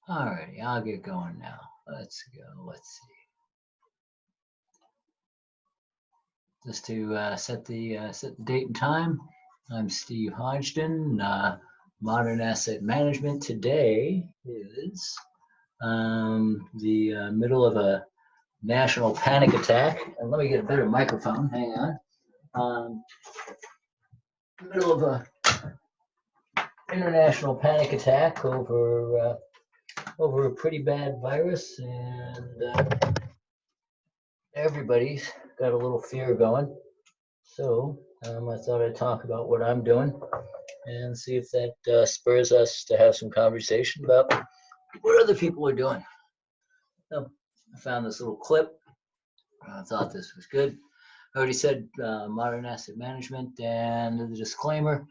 Alrighty, I'll get going now. Let's go. Let's see. Just to set the date and time. I'm Steve Hodgson. Modern Asset Management. Today is the middle of a national panic attack. And let me get a better microphone. Hang on. Middle of a international panic attack over a pretty bad virus, and everybody's got a little fear going. So I thought I'd talk about what I'm doing and see if that spurs us to have some conversation about what other people are doing. So I found this little clip. I thought this was good. I already said modern asset management, and the disclaimer.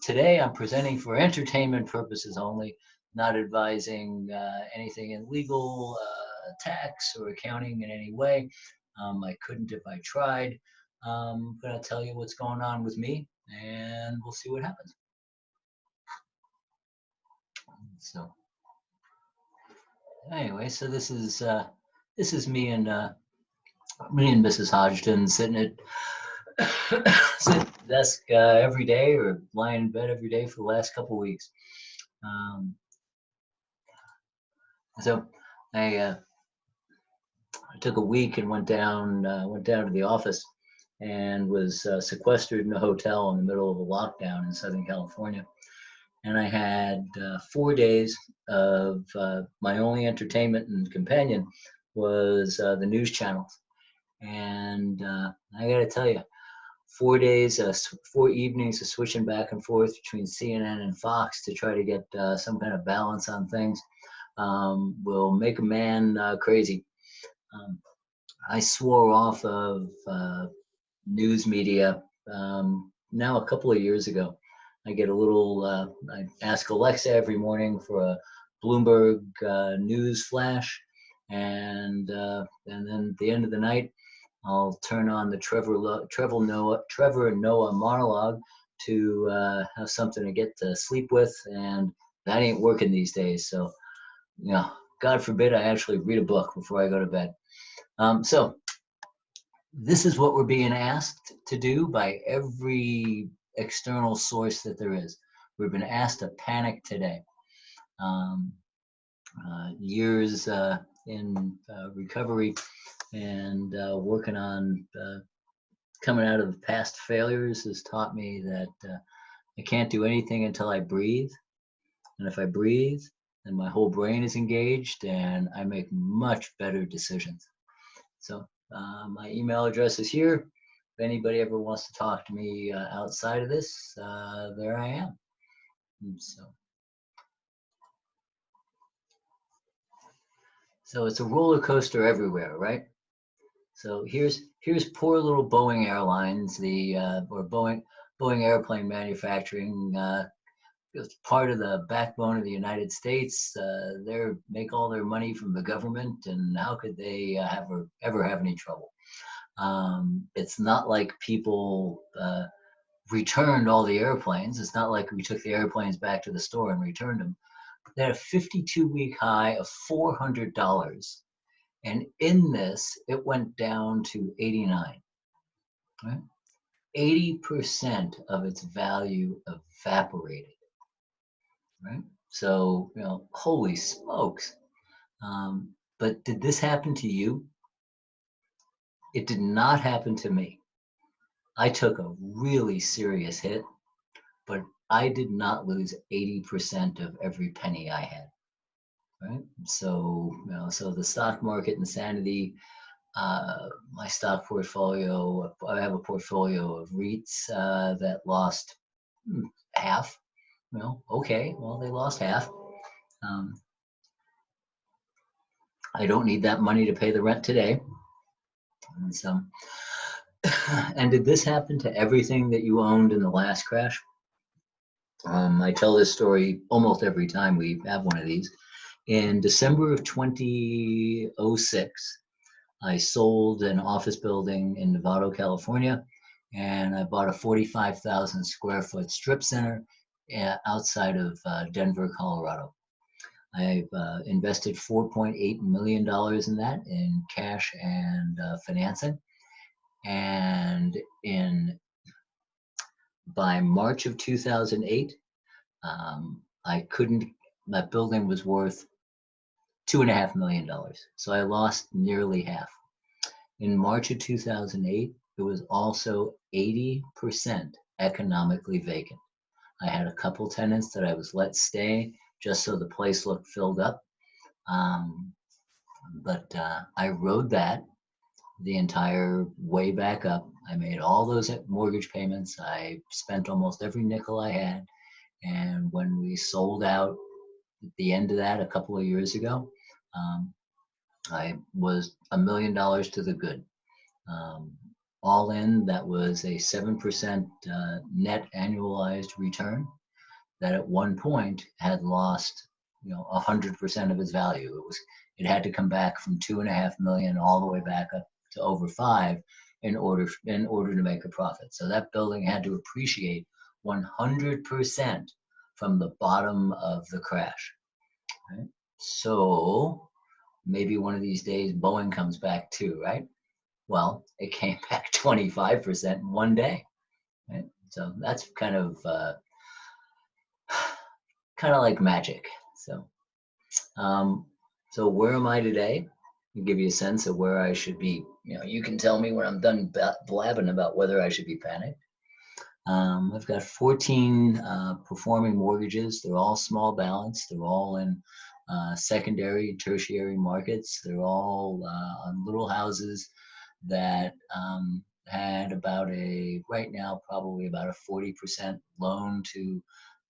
Today I'm presenting for entertainment purposes only, not advising anything in legal, tax, or accounting in any way. I couldn't if I tried. I'm going to tell you what's going on with me, and we'll see what happens. So anyway, so this is me and Mrs. Hodgson sitting at sitting at the desk every day, or lying in bed every day for the last couple of weeks. So I took a week and went down to the office and was sequestered in a hotel in the middle of a lockdown in Southern California. And I had 4 days of my only entertainment and companion was the news channels. And I got to tell you, 4 days, 4 evenings of switching back and forth between CNN and Fox to try to get some kind of balance on things will make a man crazy. I swore off of news media now a couple of years ago. I get a little, I ask Alexa every morning for a Bloomberg news flash, and then at the end of the night, I'll turn on the Trevor and Noah monologue to have something to get to sleep with, and that ain't working these days. So, God forbid I actually read a book before I go to bed. So this is what we're being asked to do by every external source that there is. We've been asked to panic today. Years in recovery and working on coming out of past failures has taught me that I can't do anything until I breathe. And if I breathe, then my whole brain is engaged and I make much better decisions. So my email address is here. If anybody ever wants to talk to me outside of this, there I am. So it's a roller coaster everywhere, right? So here's poor little Boeing Airlines, or Boeing airplane manufacturing. It's part of the backbone of the United States. They make all their money from the government, and how could they ever have any trouble? It's not like people returned all the airplanes. It's not like we took the airplanes back to the store and returned them. They had a 52-week high of $400. And in this, it went down to 89. Right? 80% of its value evaporated. Right? So, holy smokes. But did this happen to you? It did not happen to me. I took a really serious hit, but I did not lose 80% of every penny I had. Right? So, so the stock market insanity, my stock portfolio, I have a portfolio of REITs that lost half. Okay, well, they lost half. I don't need that money to pay the rent today. And so, and did this happen to everything that you owned in the last crash? I tell this story almost every time we have one of these. In December of 2006, I sold an office building in Novato, California, and I bought a 45,000 square foot strip center outside of Denver, Colorado. I've invested $4.8 million in that in cash and financing. And by March of 2008, I couldn't, that building was worth $2.5 million. So I lost nearly half. In March of 2008, it was also 80% economically vacant. I had a couple tenants that I was let stay just so the place looked filled up. But I rode that the entire way back up. I made all those mortgage payments. I spent almost every nickel I had. And when we sold out at the end of that a couple of years ago, I was $1 million to the good. All in, that was a 7% net annualized return that at one point had lost 100% of its value. It had to come back from 2.5 million all the way back up to over 5 in order to make a profit. So that building had to appreciate 100% from the bottom of the crash. Right? So maybe one of these days Boeing comes back too, right? Well, it came back 25% in one day. Right? So that's kind of like magic. So where am I today? To give you a sense of where I should be. You can tell me when I'm done blabbing about whether I should be panicked. I've got 14 performing mortgages. They're all small balance. They're all in secondary and tertiary markets. They're all on little houses that had right now, probably about a 40% loan to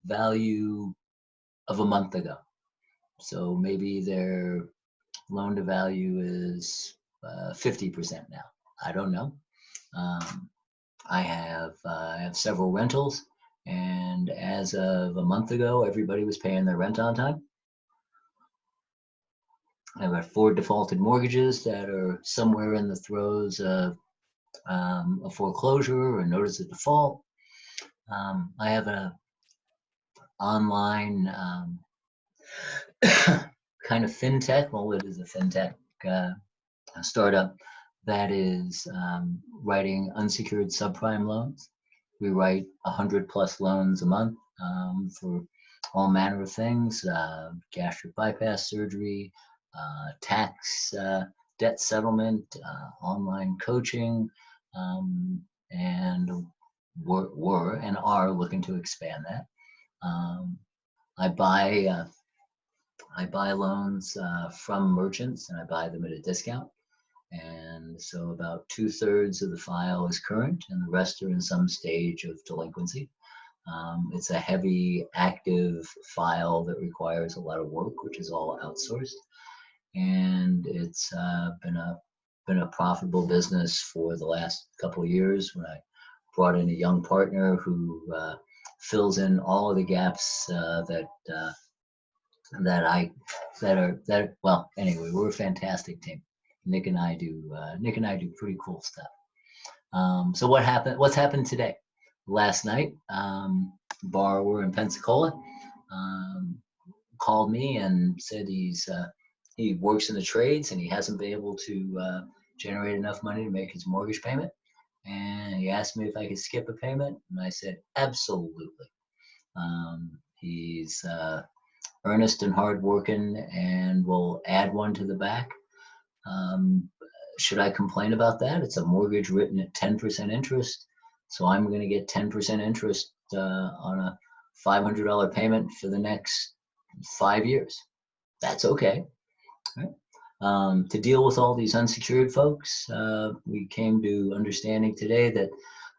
value of a month ago. So maybe their loan to value is 50% now. I don't know. I have several rentals, and as of a month ago, everybody was paying their rent on time. I've got 4 defaulted mortgages that are somewhere in the throes of a foreclosure or notice of default. I have an online kind of fintech. Well, it is a fintech startup that is writing unsecured subprime loans. We write 100+ loans a month for all manner of things: gastric bypass surgery, tax, debt settlement, online coaching, and were and are looking to expand that. I buy loans from merchants, and I buy them at a discount. And so about 2/3 of the file is current, and the rest are in some stage of delinquency. It's a heavy, active file that requires a lot of work, which is all outsourced. And it's been a profitable business for the last couple of years. When I brought in a young partner who fills in all of the gaps well, anyway, we're a fantastic team. Nick and I do pretty cool stuff. So what's happened today? Last night, borrower in Pensacola called me and said he works in the trades and he hasn't been able to generate enough money to make his mortgage payment. And he asked me if I could skip a payment, and I said absolutely. He's earnest and hardworking, and will add one to the back. Should I complain about that? It's a mortgage written at 10% interest, so I'm going to get 10% interest on a $500 payment for the next 5 years. That's okay. Right? To deal with all these unsecured folks, we came to understanding today that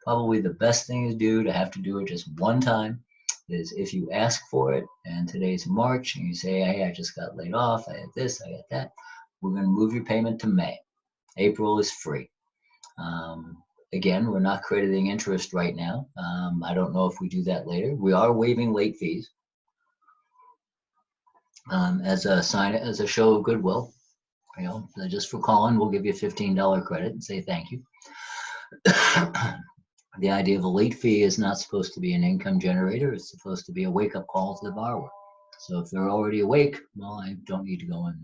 probably the best thing to do, to have to do it just one time, is if you ask for it, and today's March, and you say, hey, I just got laid off, I had this, I got that, we're going to move your payment to May. April is free. Again, we're not crediting interest right now. I don't know if we do that later. We are waiving late fees as a show of goodwill. Just for calling, we'll give you a $15 credit and say thank you. The idea of a late fee is not supposed to be an income generator. It's supposed to be a wake-up call to the borrower. So if they're already awake, well, I don't need to go and,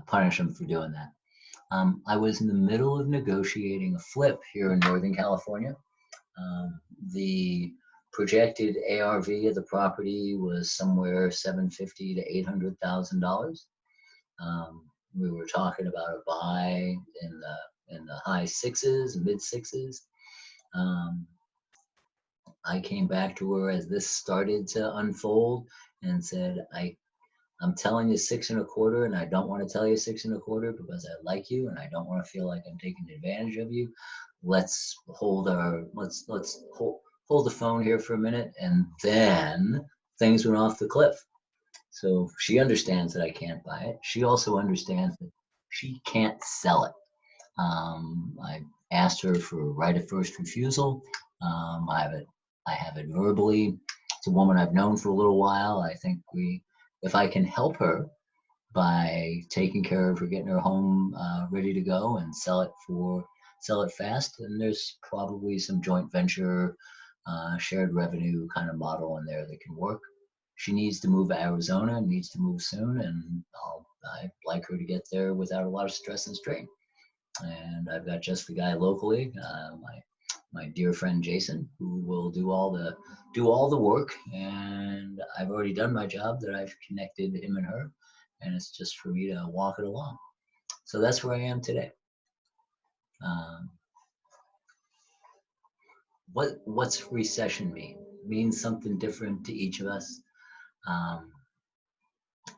punish them for doing that. I was in the middle of negotiating a flip here in Northern California. The projected ARV of the property was somewhere $750 to $800,000. We were talking about a buy in the high sixes, mid sixes. I came back to her as this started to unfold and said, I'm telling you 6.25, and I don't want to tell you 6.25 because I like you and I don't want to feel like I'm taking advantage of you. Let's hold hold the phone here for a minute. And then things went off the cliff. So she understands that I can't buy it. She also understands that she can't sell it. I asked her for right of first refusal. I have it verbally. It's a woman I've known for a little while. I think if I can help her by taking care of her, getting her home ready to go and sell it fast, then there's probably some joint venture, shared revenue kind of model in there that can work. She needs to move to Arizona, needs to move soon, and I'd like her to get there without a lot of stress and strain. And I've got just the guy locally, my dear friend Jason, who will do all the work. And I've already done my job that I've connected him and her, and it's just for me to walk it along. So that's where I am today. What's recession mean? It means something different to each of us.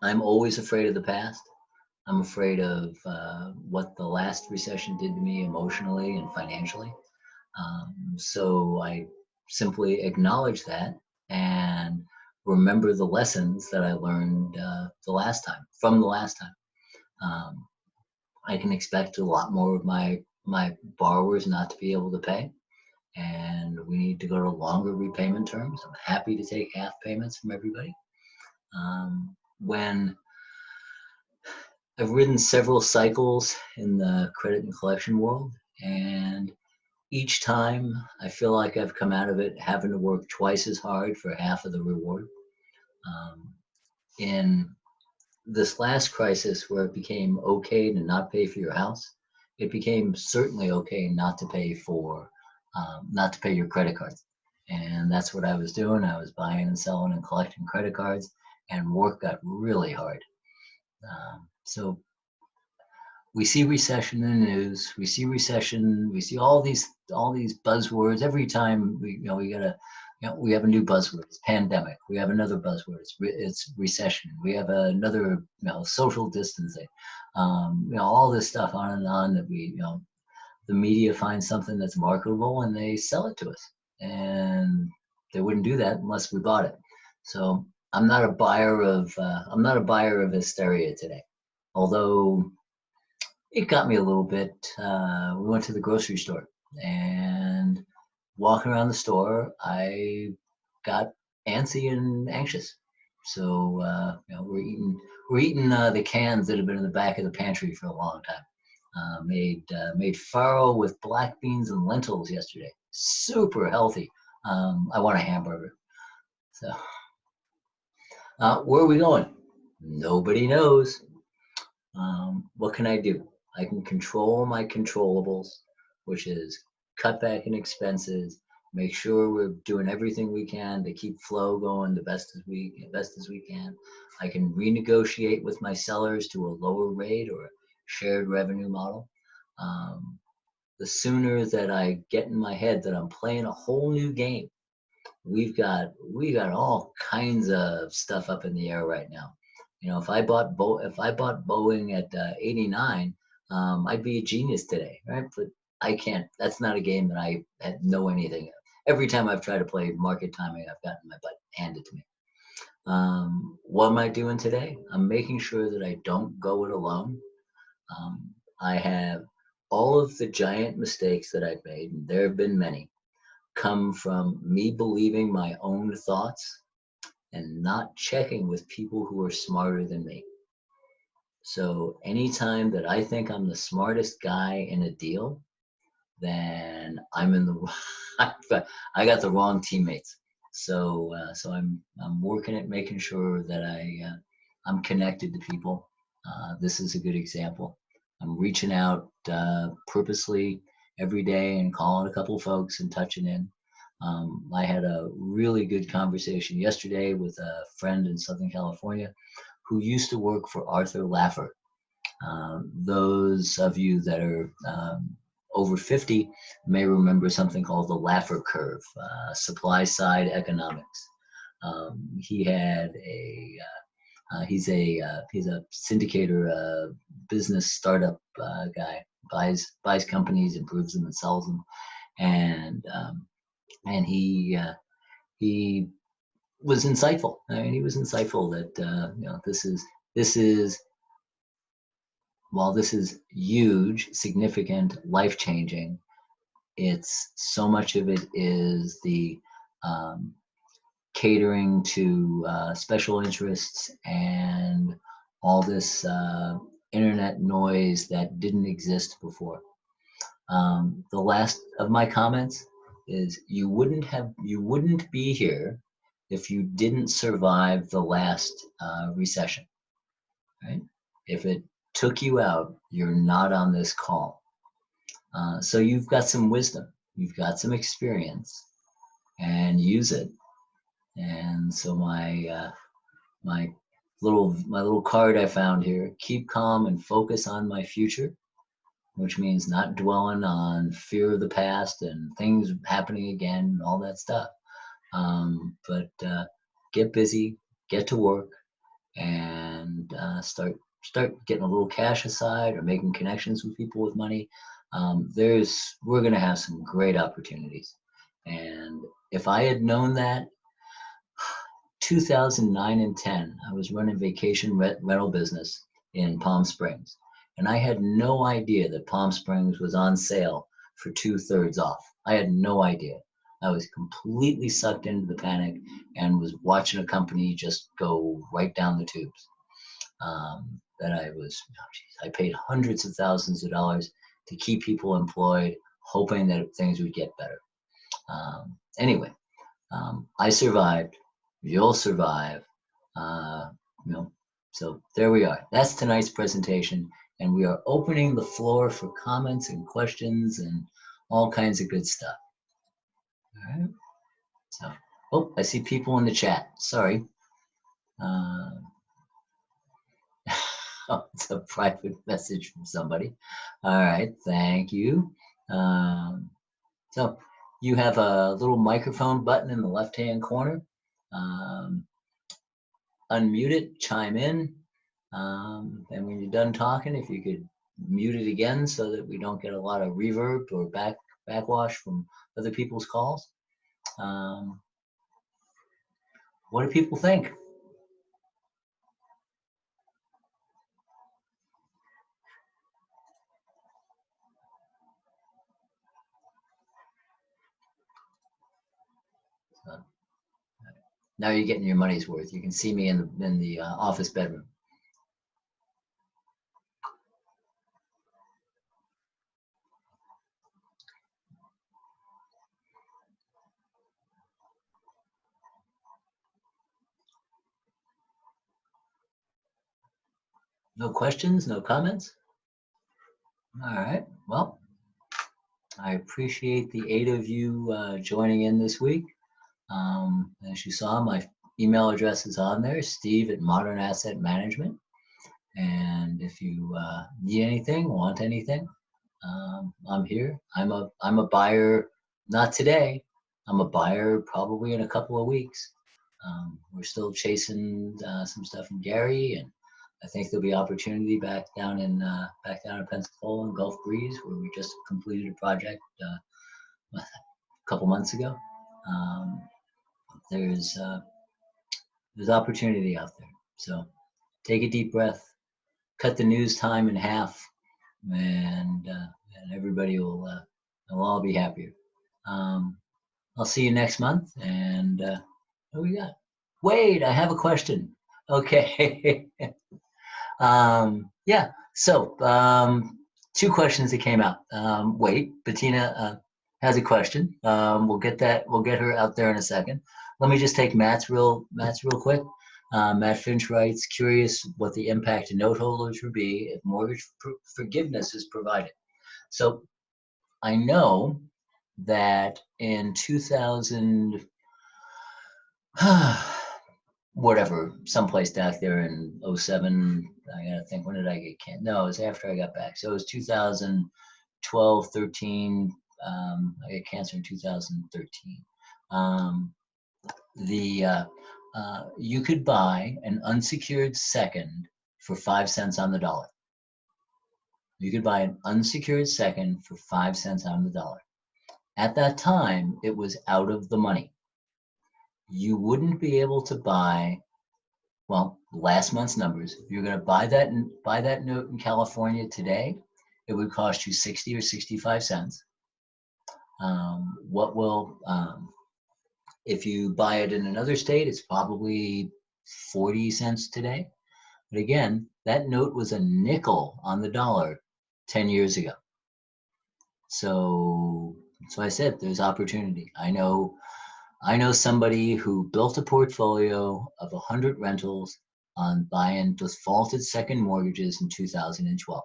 I'm always afraid of the past. I'm afraid of what the last recession did to me emotionally and financially. So I simply acknowledge that and remember the lessons that I learned from the last time. I can expect a lot more of my borrowers not to be able to pay, and we need to go to longer repayment terms. I'm happy to take half payments from everybody. When I've ridden several cycles in the credit and collection world, and each time I feel like I've come out of it having to work twice as hard for half of the reward. In this last crisis where it became okay to not pay for your house, it became certainly okay not to pay your credit cards. And that's what I was doing. I was buying and selling and collecting credit cards, and work got really hard. So we see recession in the news. We see recession. We see all these buzzwords every time we have a new buzzword. It's pandemic. We have another buzzword. It's recession. We have another social distancing. All this stuff on and on that the media finds something that's marketable and they sell it to us. And they wouldn't do that unless we bought it. So I'm not a buyer of hysteria today, although it got me a little bit. We went to the grocery store, and walking around the store, I got antsy and anxious. So we're eating the cans that have been in the back of the pantry for a long time. Made farro with black beans and lentils yesterday. Super healthy. I want a hamburger. So where are we going? Nobody knows. What can I do? I can control my controllables, which is cut back in expenses, make sure we're doing everything we can to keep flow going the best as we can. I can renegotiate with my sellers to a lower rate or a shared revenue model. The sooner that I get in my head that I'm playing a whole new game, we got all kinds of stuff up in the air right now. If I bought Boeing at 89, I'd be a genius today, right? But I can't. That's not a game that I know anything of. Every time I've tried to play market timing, I've gotten my butt handed to me. What am I doing today? I'm making sure that I don't go it alone. I have all of the giant mistakes that I've made, and there have been many, come from me believing my own thoughts and not checking with people who are smarter than me. So anytime that I think I'm the smartest guy in a deal, then I'm in the I got the wrong teammates. So I'm working at making sure that I'm connected to people. This is a good example. I'm reaching out purposely every day and calling a couple folks and touching in. I had a really good conversation yesterday with a friend in Southern California who used to work for Arthur Laffer. Those of you that are over 50 may remember something called the Laffer curve, supply side economics. He had he's a syndicator, business startup guy, buys companies, improves them, and sells them, and he was insightful. I mean, he was insightful that this is while this is huge, significant, life changing. It's so much of it is the um, catering to special interests and all this internet noise that didn't exist before. The last of my comments is you wouldn't be here if you didn't survive the last recession, right? If it took you out, you're not on this call. So you've got some wisdom, you've got some experience, and use it. And so my little card I found here: keep calm and focus on my future, which means not dwelling on fear of the past and things happening again and all that stuff. But get busy, get to work, and start getting a little cash aside or making connections with people with money. We're going to have some great opportunities. And if I had known that 2009 and 10, I was running vacation rental business in Palm Springs, and I had no idea that Palm Springs was on sale for 2/3 off. I had no idea. I was completely sucked into the panic and was watching a company just go right down the tubes. I paid hundreds of thousands of dollars to keep people employed, hoping that things would get better. Anyway, I survived. You'll survive. Uh, so there we are. That's tonight's presentation, and we are opening the floor for comments and questions and all kinds of good stuff. All right. So, I see people in the chat. Sorry. It's a private message from somebody. All right, thank you. So you have a little microphone button in the left-hand corner. Unmute it, chime in, and when you're done talking, if you could mute it again so that we don't get a lot of reverb or backwash from other people's calls. What do people think? Now you're getting your money's worth. You can see me in the office bedroom. No questions, no comments? All right, well, I appreciate the 8 of you joining in this week. As you saw, my email address is on there, steve@Modern Asset Management. And if you need anything, want anything, I'm here. I'm a buyer, not today. I'm a buyer probably in a couple of weeks. We're still chasing some stuff in Gary, and I think there'll be opportunity back down in Pensacola and Gulf Breeze, where we just completed a project a couple months ago. There's opportunity out there. So take a deep breath, cut the news time in half, and everybody will all be happier. I'll see you next month. And what we got? Wade, I have a question. Okay. Yeah. So 2 questions that came out. Wait, Bettina has a question. We'll get her out there in a second. let me just take Matt's real quick. Matt Finch writes, curious what the impact to note holders would be if mortgage forgiveness is provided. So I know that in 2000, whatever, someplace back there in 07, I gotta think, when did I get cancer? No, it was after I got back. So it was 2012, 13. I got cancer in 2013. You could buy an unsecured second for 5 cents on the dollar. You could buy an unsecured second for 5 cents on the dollar. At that time, it was out of the money. You wouldn't be able to buy, well, last month's numbers. If you're going to buy that note in California today, it would cost you 60 or 65 cents. If you buy it in another state, it's probably 40 cents today. But again, that note was a nickel on the dollar 10 years ago. So I said there's opportunity. I know somebody who built a portfolio of 100 rentals on buying defaulted second mortgages in 2012.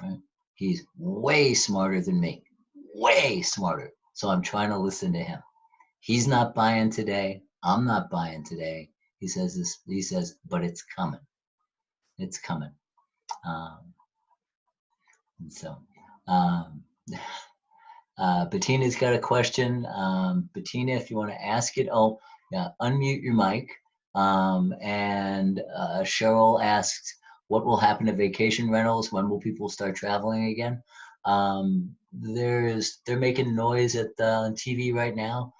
Right? He's way smarter than me, way smarter. So I'm trying to listen to him. He's not buying today. I'm not buying today. He says, but it's coming. It's coming. Bettina's got a question. Bettina, if you want to ask it, unmute your mic. And Cheryl asks, what will happen to vacation rentals? When will people start traveling again? They're making noise at TV right now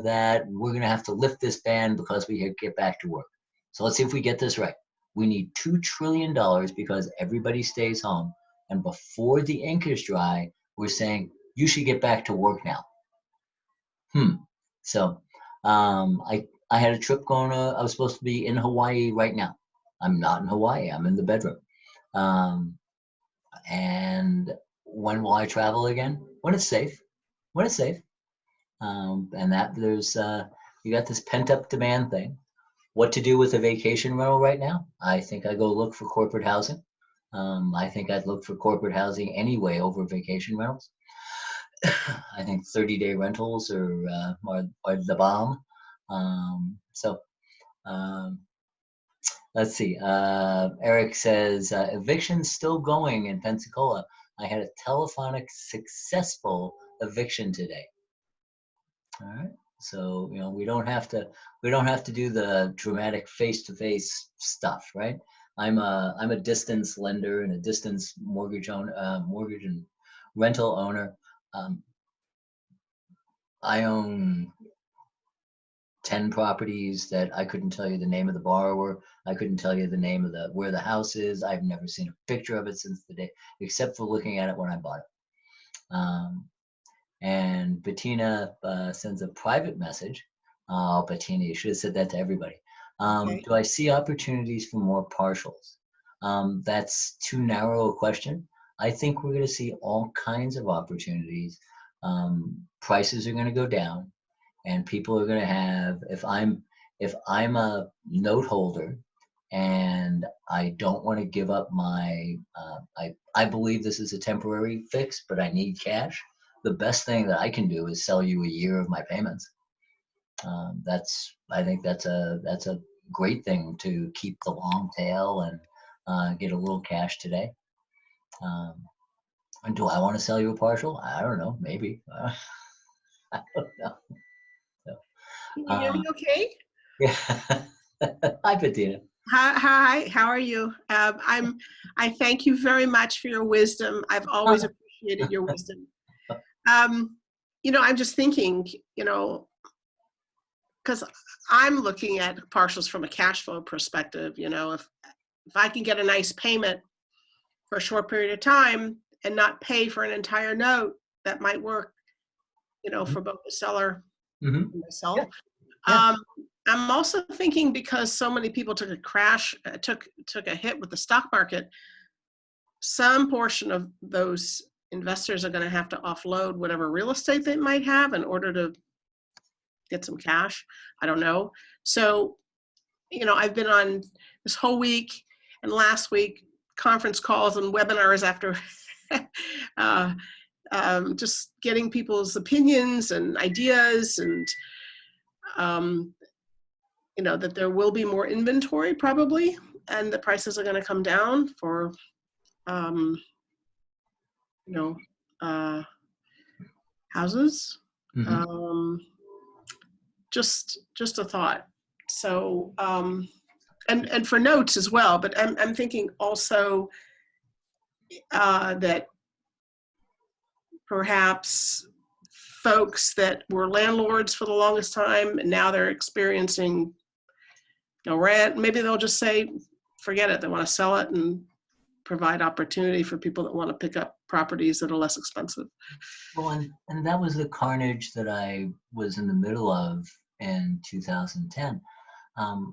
that we're going to have to lift this ban because we get back to work. So let's see if we get this right. We need $2 trillion because everybody stays home. And before the ink is dry, we're saying you should get back to work now. So I had a trip going. I was supposed to be in Hawaii right now. I'm not in Hawaii. I'm in the bedroom. And when will I travel again? When it's safe. When it's safe. And that there's you got this pent up demand thing. What to do with a vacation rental right now? I think I go look for corporate housing. I think I'd look for corporate housing anyway over vacation rentals. I think 30-day rentals are the bomb. Let's see. Eric says, eviction's still going in Pensacola. I had a telephonic successful eviction today. All right. So, we don't have to do the dramatic face-to-face stuff, right? I'm a distance lender and a distance mortgage and rental owner. I own 10 properties that I couldn't tell you the name of the borrower. I couldn't tell you the name of where the house is. I've never seen a picture of it since the day, except for looking at it when I bought it. And Bettina sends a private message. Oh, Bettina, you should have said that to everybody. Okay. Do I see opportunities for more partials? That's too narrow a question. I think we're going to see all kinds of opportunities. Prices are going to go down, and people are going to have. If I'm a note holder, and I don't want to give up my. I believe this is a temporary fix, but I need cash. The best thing that I can do is sell you a year of my payments. I think that's a great thing to keep the long tail and get a little cash today. And do I want to sell you a partial? I don't know. Maybe. I don't know. So, can you hear me okay? Yeah. Hi, Bettina. Hi. How are you? I thank you very much for your wisdom. I've always appreciated your wisdom. I'm just thinking, because I'm looking at partials from a cash flow perspective. If I can get a nice payment for a short period of time and not pay for an entire note, that might work, for both the seller and myself. Yeah. I'm also thinking, because so many people took a crash, took a hit with the stock market, some portion of those investors are going to have to offload whatever real estate they might have in order to get some cash. I don't know. So, I've been on this whole week and last week conference calls and webinars after uh, just getting people's opinions and ideas, and that there will be more inventory probably, and the prices are going to come down for um, houses. Mm-hmm. Just a thought. So and for notes as well, but I'm thinking also that perhaps folks that were landlords for the longest time and now they're experiencing rent, maybe they'll just say forget it, they want to sell it and provide opportunity for people that want to pick up properties that are less expensive. Well, and that was the carnage that I was in the middle of in 2010.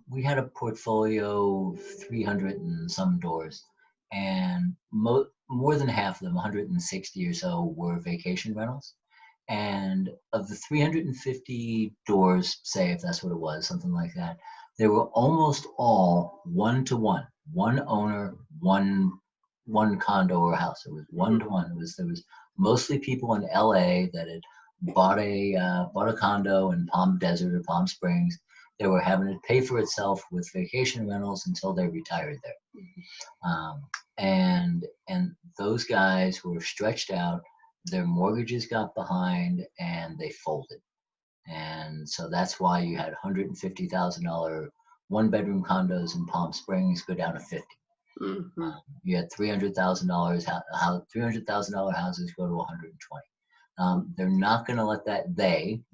We had a portfolio of 300 and some doors, and more than half of them, 160 or so, were vacation rentals. And of the 350 doors, say, if that's what it was, something like that, they were almost all one-to-one, one owner, one condo or house. It was one-to-one. There was mostly people in LA that had bought a condo in Palm Desert or Palm Springs. They were having it pay for itself with vacation rentals until they retired there. And those guys were stretched out, their mortgages got behind, and they folded. And so that's why you had $150,000 one-bedroom condos in Palm Springs go down to 50. Mm-hmm. You had $300,000 houses go to 120. They're not going to let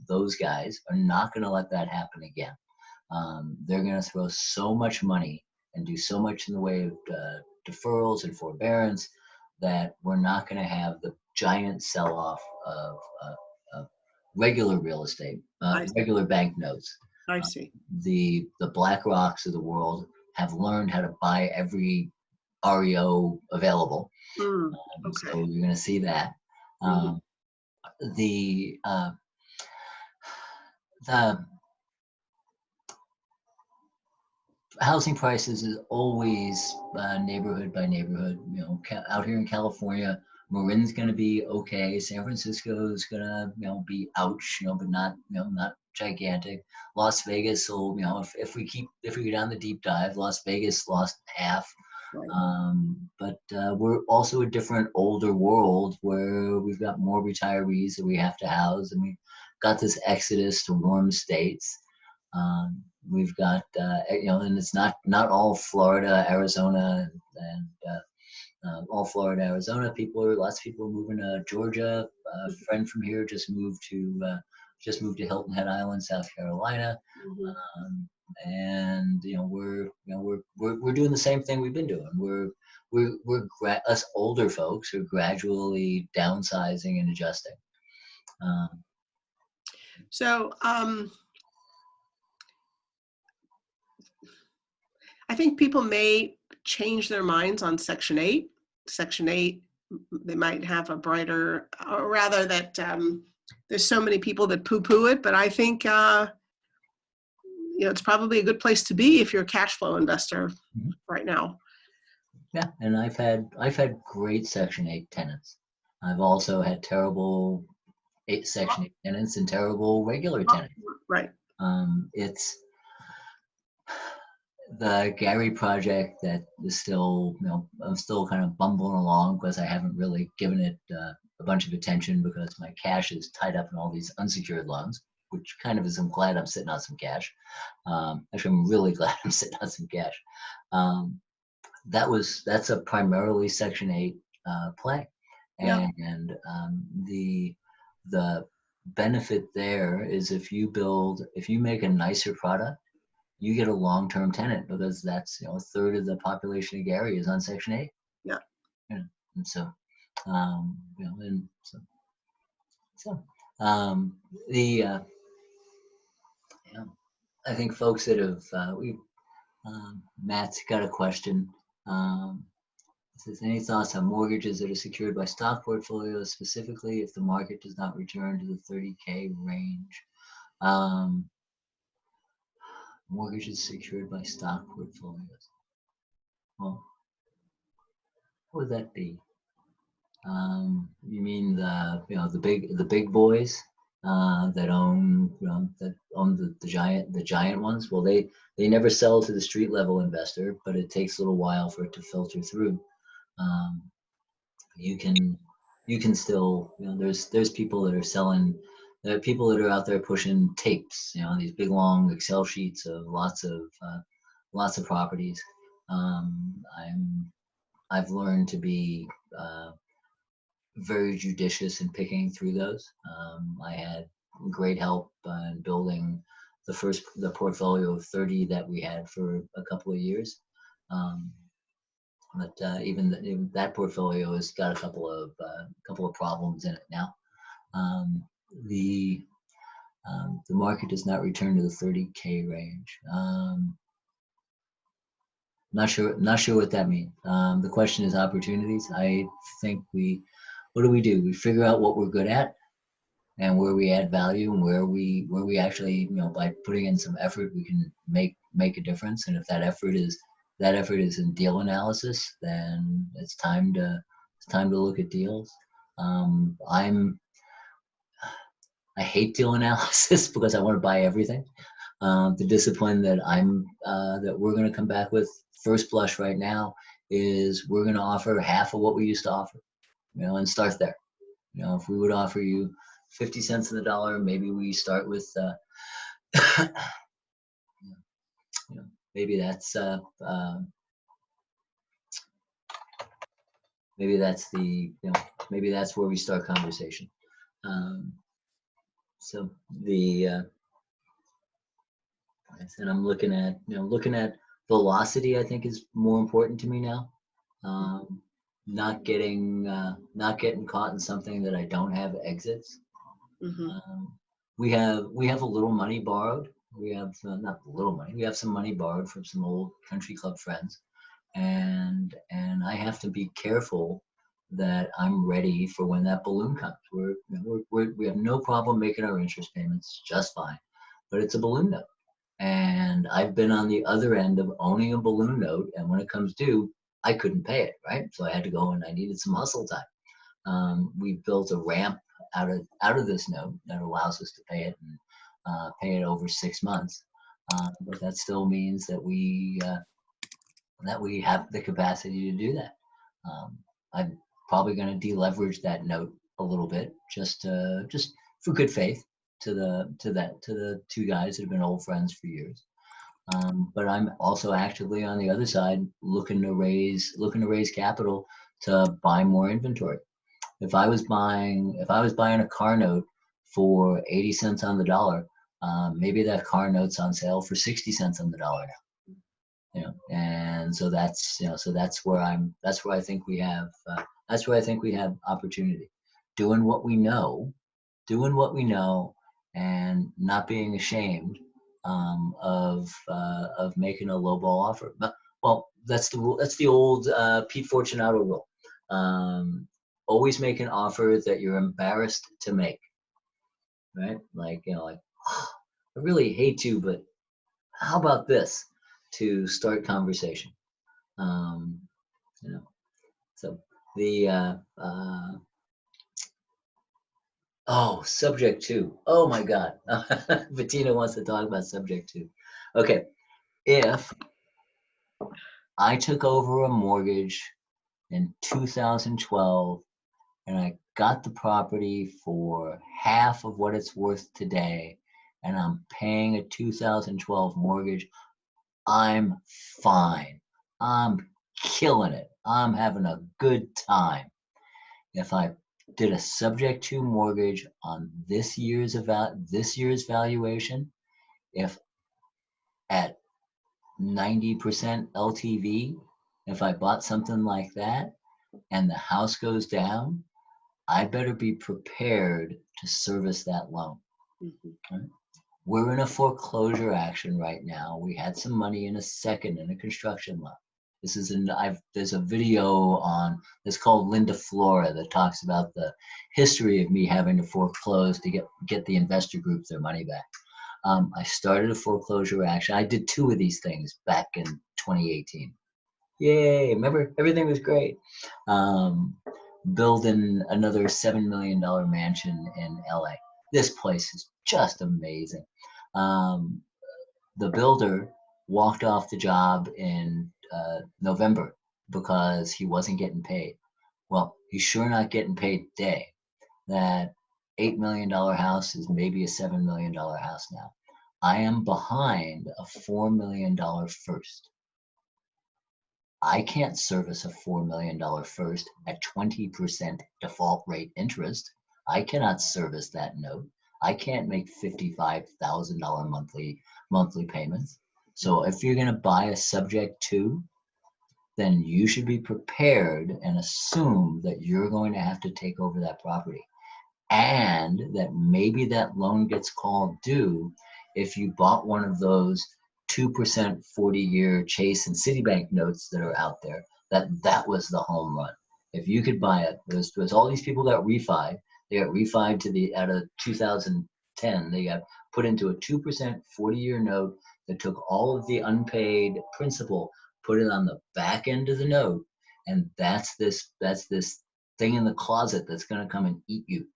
those guys are not going to let that happen again. They're going to throw so much money and do so much in the way of deferrals and forbearance that we're not going to have the giant sell-off of regular real estate, regular banknotes. I see. The Black Rocks of the world have learned how to buy every REO available. Okay. So you're going to see that. The housing prices is always neighborhood by neighborhood. Out here in California, Marin's going to be okay. San Francisco is going to be ouch, but not not gigantic. Las Vegas will if we go down the deep dive, Las Vegas lost half. Right. But we're also a different older world where we've got more retirees that we have to house, and we've got this exodus to warm states. We've got and it's not all Florida, Arizona, and all Florida, Arizona people. Lots of people are moving to Georgia. A friend from here just moved to Hilton Head Island, South Carolina. And we're doing the same thing we've been doing. Us older folks are gradually downsizing and adjusting. So I think people may change their minds on Section 8. Section 8, they might have a brighter, or rather that there's so many people that poo-poo it, but I think it's probably a good place to be if you're a cash flow investor right now. Yeah, and I've had great Section 8 tenants. I've also had terrible Section 8 tenants and terrible regular tenants. Right. It's the Gary project that is still, I'm still kind of bumbling along because I haven't really given it a bunch of attention because my cash is tied up in all these unsecured loans, which kind of is, I'm glad I'm sitting on some cash. Actually, I'm really glad I'm sitting on some cash. That's a primarily Section 8 play. And the benefit there is if you make a nicer product, you get a long-term tenant because that's a third of the population of Gary is on Section 8. Yeah. And so, I think folks that have Matt's got a question. Says, any thoughts on mortgages that are secured by stock portfolios, specifically if the market does not return to the 30K range? Mortgages secured by stock portfolios. Well, what would that be? You mean the big boys that own the giant ones? Well, they never sell to the street level investor, but it takes a little while for it to filter through. Um, you can still, there's people that are selling. There are people that are out there pushing tapes, these big long Excel sheets of lots of properties. I've learned to be very judicious in picking through those. I had great help in building the portfolio of 30 that we had for a couple of years. But even that portfolio has got a couple of problems in it now. The market does not return to the 30K range. Not sure what that means. The question is opportunities. I think what do? We figure out what we're good at and where we add value and where we actually, by putting in some effort, we can make a difference. And if that effort is in deal analysis, then it's time to look at deals. I hate deal analysis because I want to buy everything. The discipline that we're going to come back with first blush right now is we're going to offer half of what we used to offer, and start there. If we would offer you 50 cents on the dollar, maybe we start with, maybe that's maybe that's where we start conversation. So and I'm looking at velocity. I think is more important to me now. Not getting caught in something that I don't have exits. Mm-hmm. We have a little money borrowed. We have not a little money. We have some money borrowed from some old country club friends, and I have to be careful that I'm ready for when that balloon comes. We have no problem making our interest payments just fine, but it's a balloon note, and I've been on the other end of owning a balloon note, and when it comes due, I couldn't pay it, right? So I had to go and I needed some hustle time. We built a ramp out of this note that allows us to pay it over 6 months. But that still means that we have the capacity to do that. I'm probably going to deleverage that note a little bit, just for good faith to the two guys that have been old friends for years. But I'm also actively on the other side looking to raise capital to buy more inventory. If I was buying a car note for 80 cents on the dollar, maybe that car note's on sale for 60 cents on the dollar now. And so that's where I think we have opportunity, doing what we know, and not being ashamed of making a lowball offer. But, well, that's the old Pete Fortunato rule. Always make an offer that you're embarrassed to make, right? Oh, I really hate to, but how about this, to start conversation? So the subject to. Oh my God, Bettina wants to talk about subject to. Okay, if I took over a mortgage in 2012 and I got the property for half of what it's worth today, and I'm paying a 2012 mortgage, I'm fine. I'm killing it. I'm having a good time. If I did a subject to mortgage on this year's valuation, if at 90% LTV, if I bought something like that and the house goes down, I better be prepared to service that loan. Mm-hmm. Right? We're in a foreclosure action right now. We had some money in a second in a construction loan. There's a video that's called Linda Flora that talks about the history of me having to foreclose to get the investor group their money back. I started a foreclosure action. I did 2 of these things back in 2018. Yay, remember, everything was great. Um, Building another $7 million mansion in LA. This place is just amazing. Um, the builder walked off the job in November because he wasn't getting paid. Well, he's sure not getting paid today. That $8 million house is maybe a $7 million house now. I am behind a $4 million first. I can't service a $4 million first at 20% default rate interest. I cannot service that note. I can't make $55,000 monthly payments. So if you're going to buy a subject to, then you should be prepared and assume that you're going to have to take over that property, and that maybe that loan gets called due if you bought one of those 2% 40-year Chase and Citibank notes that are out there, that was the home run. If you could buy it, there's all these people got refied. They got refied out of 2010. They got put into a 2% 40-year note that took all of the unpaid principal, put it on the back end of the note, and that's this thing in the closet that's going to come and eat you.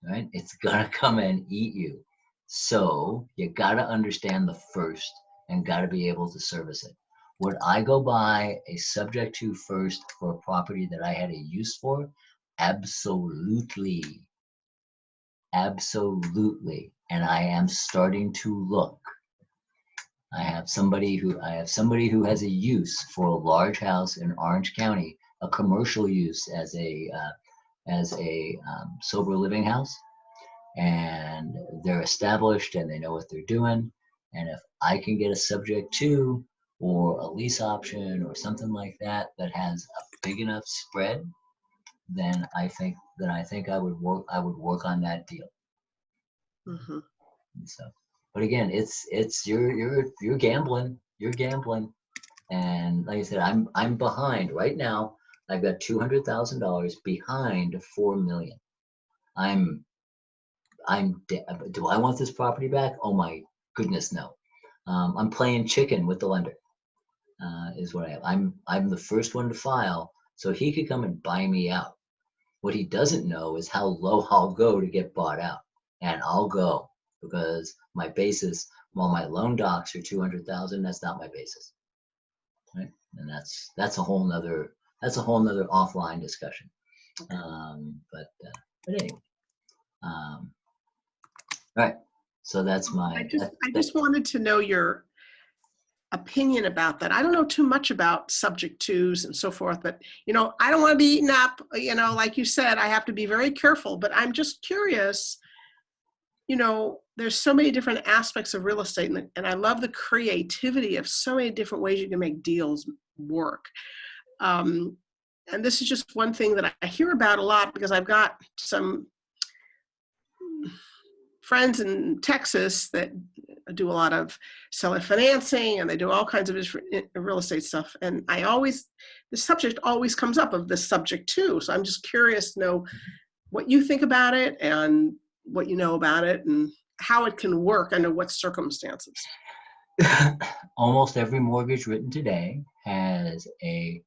Right? It's gonna come and eat you. So you gotta understand the first and gotta be able to service it. Would I go buy a subject to first for a property that I had a use for? Absolutely. Absolutely. And I am starting to look. I have somebody who has a use for a large house in Orange County, a commercial use as a sober living house, and they're established and they know what they're doing. And if I can get a subject to or a lease option or something like that that has a big enough spread, then I think I would work on that deal. Mm-hmm. So, but again, it's you're gambling. You're gambling. And like I said, I'm behind right now. I've got $200,000 behind $4 million. Do I want this property back? Oh my goodness, no. I'm playing chicken with the lender, is what I have. I'm the first one to file, so he could come and buy me out. What he doesn't know is how low I'll go to get bought out, and I'll go because my basis, while my loan docs are 200,000, that's not my basis, right? And that's a whole nother offline discussion. But anyway. All right, so that's my. I just wanted to know your opinion about that. I don't know too much about subject twos and so forth, but I don't want to be eaten up. Like you said, I have to be very careful. But I'm just curious. There's so many different aspects of real estate, and I love the creativity of so many different ways you can make deals work. And this is just one thing that I hear about a lot because I've got some friends in Texas that do a lot of seller financing, and they do all kinds of real estate stuff. And the subject always comes up of this subject too. So I'm just curious to know what you think about it and what you know about it and how it can work under what circumstances. Almost every mortgage written today has a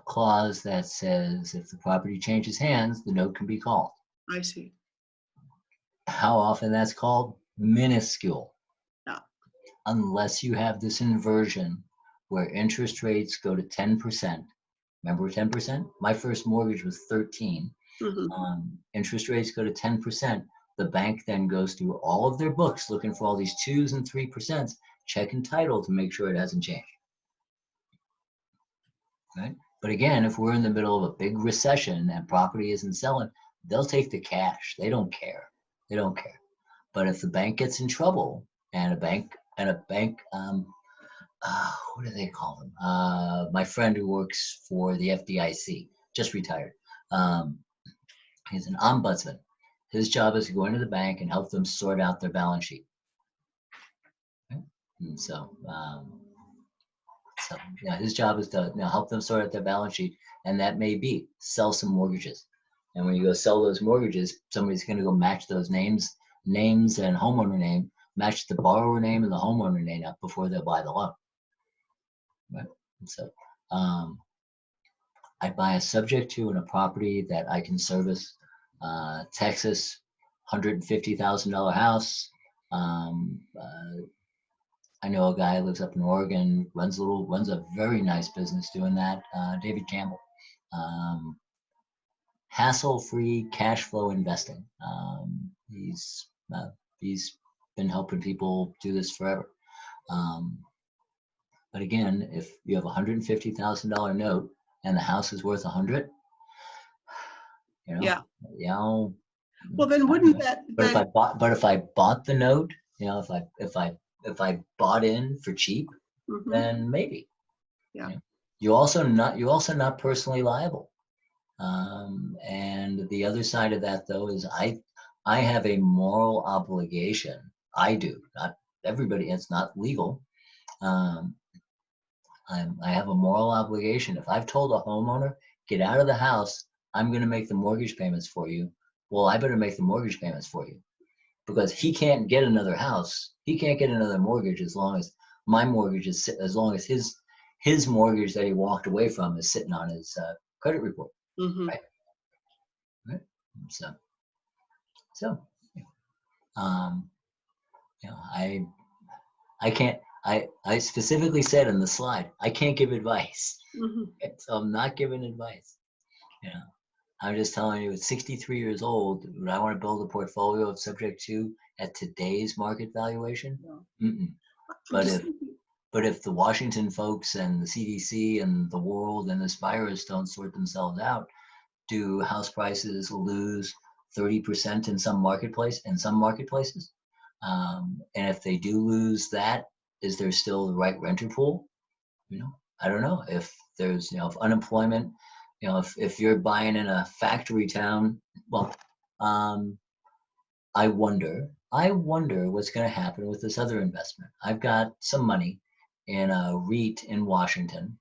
clause that says if the property changes hands, the note can be called. I see. How often that's called? Minuscule. Yeah. Unless you have this inversion where interest rates go to 10%. Remember 10%? My first mortgage was 13. Mm-hmm. Interest rates go to 10%. The bank then goes through all of their books looking for all these 2s and 3%, checking title to make sure it hasn't changed. Right? But again, if we're in the middle of a big recession and property isn't selling, they'll take the cash. They don't care. They don't care. But if the bank gets in trouble and a bank, what do they call them? My friend who works for the FDIC, just retired. He's an ombudsman. His job is to go into the bank and help them sort out their balance sheet. Okay? And so his job is to help them sort out their balance sheet, and that may be sell some mortgages. And when you go sell those mortgages, somebody's going to go match those names names and homeowner name match the borrower name and the homeowner name up before they'll buy the loan. Right? And so I buy a subject to in a property that I can service. Texas, $150,000 house. I know a guy who lives up in Oregon, runs a very nice business doing that. David Campbell. Hassle-free cash flow investing. He's been helping people do this forever. But again, if you have a $150,000 note and the house is worth 100, Yeah. Well, then wouldn't that? But if I bought the note, if I bought in for cheap, then maybe. Yeah. You're also not personally liable. And the other side of that, though, is I have a moral obligation. I do, not everybody. It's not legal. I have a moral obligation. If I've told a homeowner, get out of the house, I'm going to make the mortgage payments for you. Well, I better make the mortgage payments for you, because he can't get another house. He can't get another mortgage as long as my mortgage is, as long as his mortgage that he walked away from is sitting on his credit report. Right. Right. So, I can't. I specifically said in the slide, I can't give advice. So I'm not giving advice. I'm just telling you, at 63 years old, would I want to build a portfolio of subject to at today's market valuation? No. But if the Washington folks and the CDC and the world and this virus don't sort themselves out, do house prices lose 30% in some marketplaces? And if they do lose that, is there still the right renter pool? I don't know. If there's, if unemployment, if you're buying in a factory town, well, I wonder what's going to happen with this other investment. I've got some money in a REIT in Washington,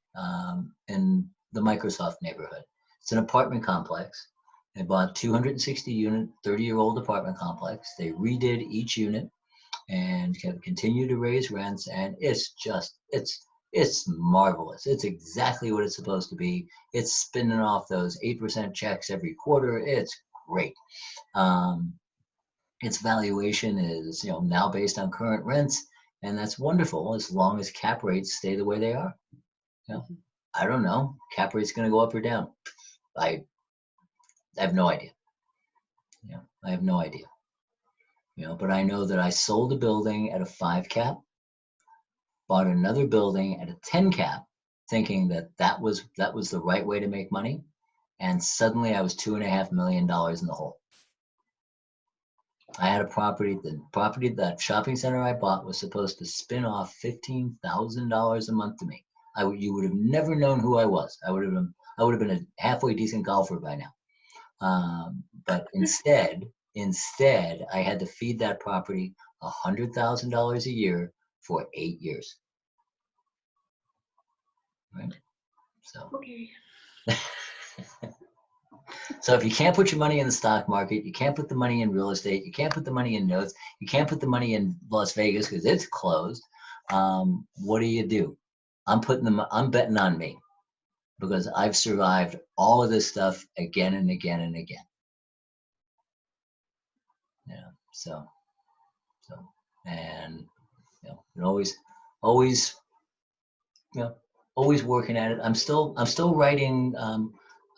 in the Microsoft neighborhood. It's an apartment complex. They bought 260 unit, 30-year-old apartment complex. They redid each unit and have continued to raise rents, and it's marvelous. It's exactly what it's supposed to be. It's spinning off those 8% checks every quarter. It's great. Its valuation is now based on current rents, and that's wonderful as long as cap rates stay the way they are. I don't know. Cap rate's going to go up or down. I have no idea. I have no idea. But I know that I sold a building at a 5 cap, bought another building at a 10 cap, thinking that was the right way to make money, and suddenly I was $2.5 million in the hole. I had a property. That shopping center I bought was supposed to spin off $15,000 a month to me. You would have never known who I was. I would have been a halfway decent golfer by now. But instead, I had to feed that property $100,000 a year for 8 years. Right. So. Okay. So if you can't put your money in the stock market, you can't put the money in real estate, you can't put the money in notes, you can't put the money in Las Vegas because it's closed. What do? I'm betting on me, because I've survived all of this stuff again and again and again. And always working at it. I'm still writing.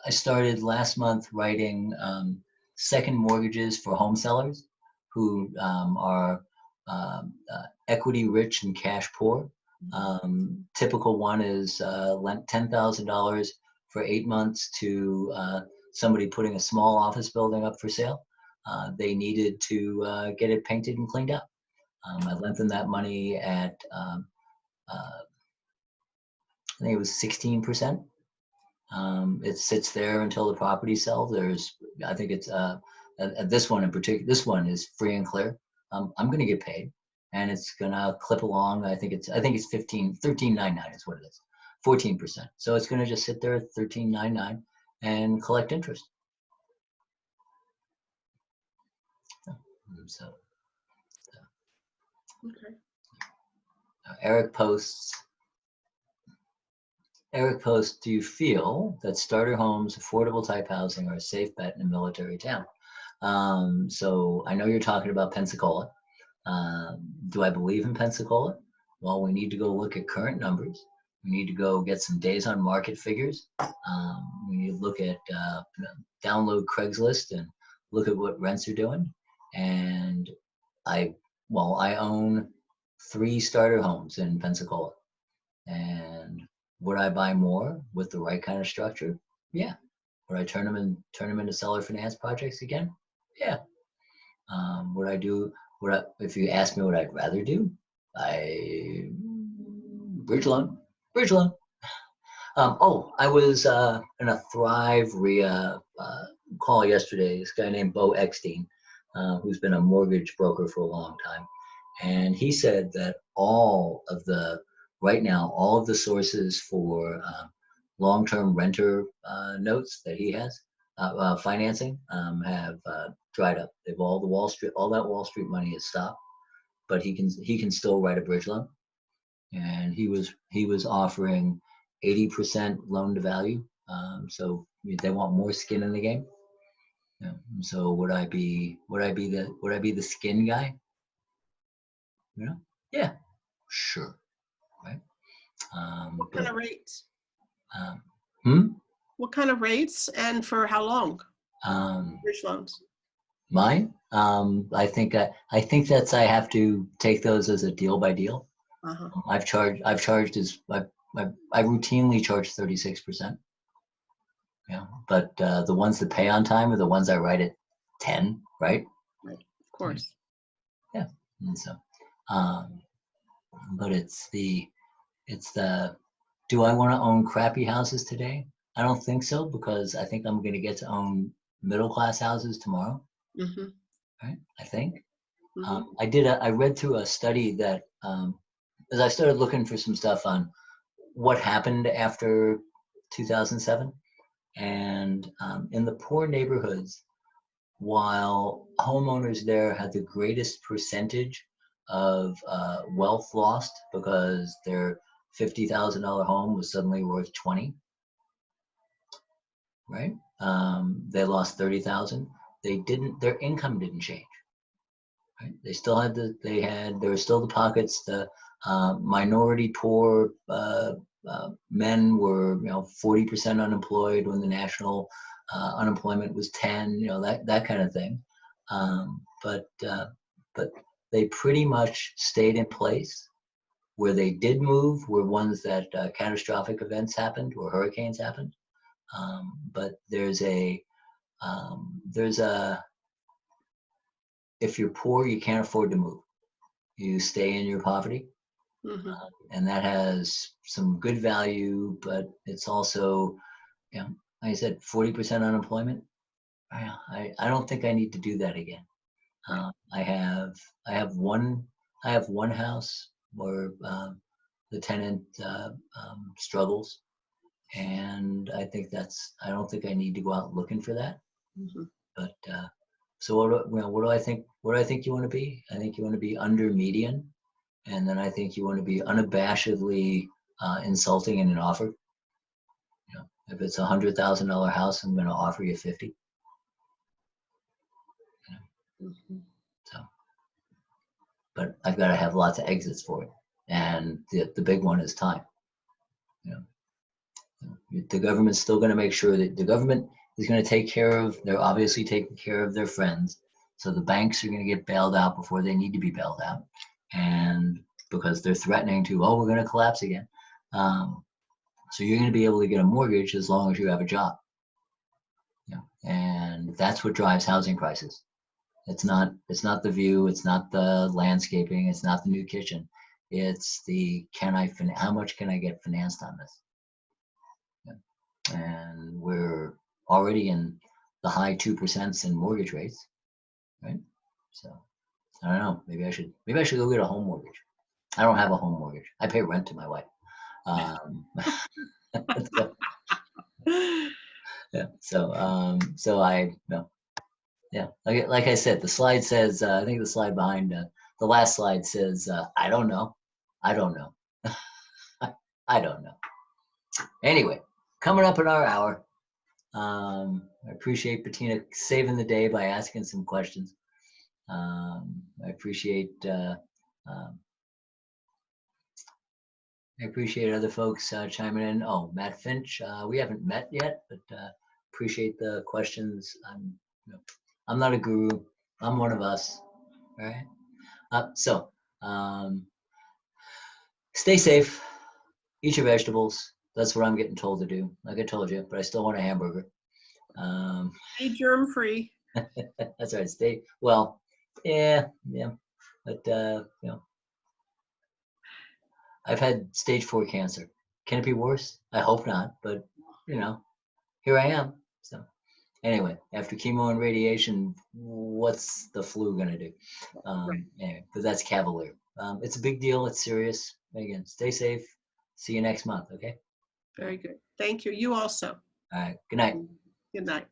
I started last month writing second mortgages for home sellers who are equity rich and cash poor. Typical one is lent $10,000 for 8 months to somebody putting a small office building up for sale. They needed to get it painted and cleaned up. I lent them that money at I think it was 16%. It sits there until the property sells. I think it's this one in particular. This one is free and clear. I'm going to get paid, and it's going to clip along. I think it's 13.99 is what it is, 14%. So it's going to just sit there at 13.99 and collect interest. So Okay. Eric posts, do you feel that starter homes, affordable type housing are a safe bet in a military town? So I know you're talking about Pensacola. Do I believe in Pensacola? Well, we need to go look at current numbers. We need to go get some days on market figures. We need to look at, download Craigslist and look at what rents are doing. And I own 3 starter homes in Pensacola. And would I buy more with the right kind of structure? Yeah. Would I turn them into seller finance projects again? Yeah. Would I do if you ask me what I'd rather do? Bridge loan. Bridge loan. I was in a Thrive RIA call yesterday. This guy named Bo Eckstein, who's been a mortgage broker for a long time. And he said that right now, all of the sources for long-term renter notes that he has, financing, have dried up. All that Wall Street money is stopped, but he can still write a bridge loan. And he was offering 80% loan to value. So they want more skin in the game. Yeah. So would I be the skin guy? You know? Yeah, sure. Right. What kind of rates? Um, hmm? What kind of rates and for how long? Bridge loans. Mine? I think that's I have to take those as a deal by deal. Uh-huh. I routinely charge 36%. Yeah, but the ones that pay on time are the ones I write at 10, right? Right. Of course. Yeah. And so, but it's the do I want to own crappy houses today? I don't think so, because I think I'm going to get to own middle class houses tomorrow. Mm-hmm. Right? I think. Mm-hmm. I read through a study that as I started looking for some stuff on what happened after 2007, and in the poor neighborhoods, while homeowners there had the greatest percentage of wealth lost because their $50,000 home was suddenly worth 20, right? They lost 30,000. Their income didn't change. Right? They still had there were still the pockets. The minority poor men were 40% unemployed when the national unemployment was 10. That kind of thing. But they pretty much stayed in place. Where they did move were ones that catastrophic events happened or hurricanes happened. But there's a if you're poor, you can't afford to move. You stay in your poverty. Mm-hmm. And that has some good value, but it's also, like I said, 40% unemployment. I don't think I need to do that again. Right. I have one house where the tenant struggles, and I don't think I need to go out looking for that. Mm-hmm. But so what do I think? What do I think you want to be? I think you want to be under median, and then I think you want to be unabashedly insulting in an offer. If it's $100,000 house, I'm going to offer you 50. Mm-hmm. So, but I've got to have lots of exits for it, and the big one is time. The government's still going to make sure that the government is going to take care of. They're obviously taking care of their friends. So the banks are going to get bailed out before they need to be bailed out, and because they're threatening to, we're going to collapse again. So you're going to be able to get a mortgage as long as you have a job. And that's what drives housing prices. It's not the view, it's not the landscaping, it's not the new kitchen. It's how much can I get financed on this? And we're already in the high 2% in mortgage rates, right? So I don't know. Maybe I should go get a home mortgage. I don't have a home mortgage. I pay rent to my wife. So, yeah. So I no. Yeah. Like I said, the slide says I think the slide behind the last slide says, I don't know. I don't know. I don't know. Anyway, coming up in our hour. I appreciate Bettina saving the day by asking some questions. I appreciate um, other folks chiming in. Oh, Matt Finch, we haven't met yet, but appreciate the questions. I'm not a guru. I'm one of us. All right. So stay safe. Eat your vegetables. That's what I'm getting told to do. Like I told you, but I still want a hamburger. Stay germ free. That's right. Stay well. Yeah. But I've had stage 4 cancer. Can it be worse? I hope not. But here I am. So anyway, after chemo and radiation, what's the flu gonna do? Right. Anyway, because that's cavalier. It's a big deal. It's serious. Again, stay safe. See you next month. Okay. Very good. Thank you. You also. All right. Good night. Good night.